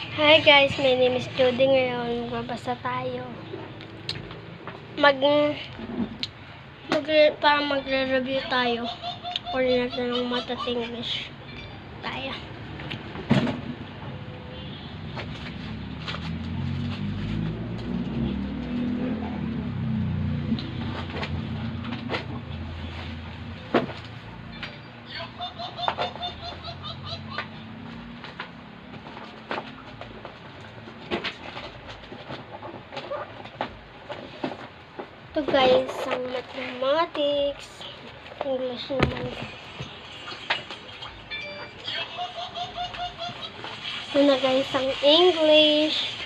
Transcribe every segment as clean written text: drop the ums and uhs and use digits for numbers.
Hi guys, my name is Judy. Ngayon, magbabasa tayo. Para magre-review tayo. Or natin ng Math at English. Tayo. Ito guys, ang mathematics. English naman. Ito na guys, ang English.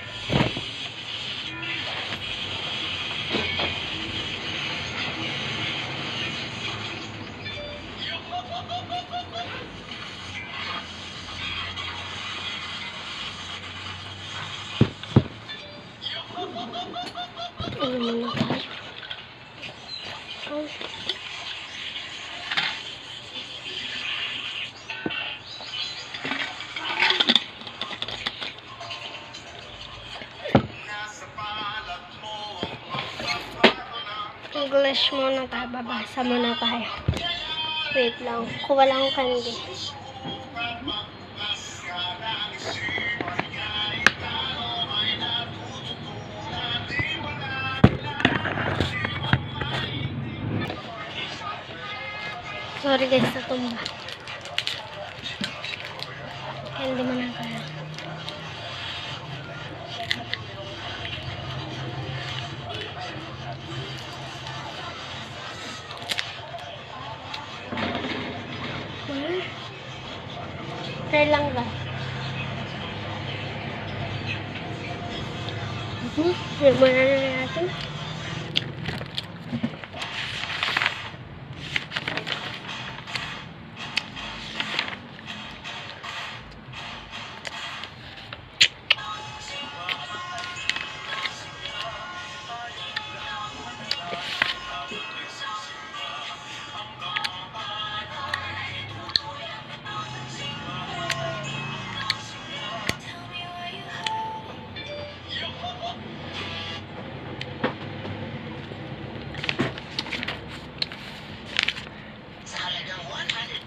Ano na tayo? English muna tayo. Babasa muna tayo. Wait lang. Kuha lang kandi. Sorry guys, natumba. Hindi mo na kaya. Try lang ba? Nagmana na natin.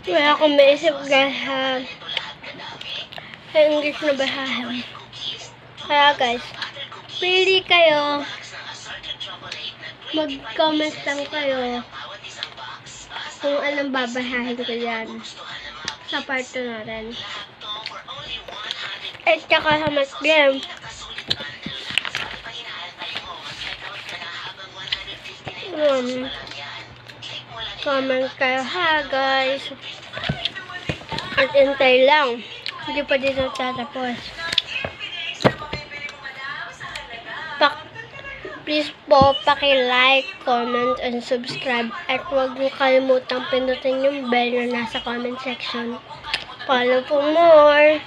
Wala akong maisip guys sa English na basahin. Kaya guys, pili kayo. Mag-comment lang kayo kung anong babasahin ko yan sa part 2 natin. At saka sa math game. Comment kayo ha guys. At hintay lang. Hindi pa dito tatapos. Please po, paki-like, comment, and subscribe. At huwag niyo kalimutang pindutin yung bell na nasa comment section. Follow for more.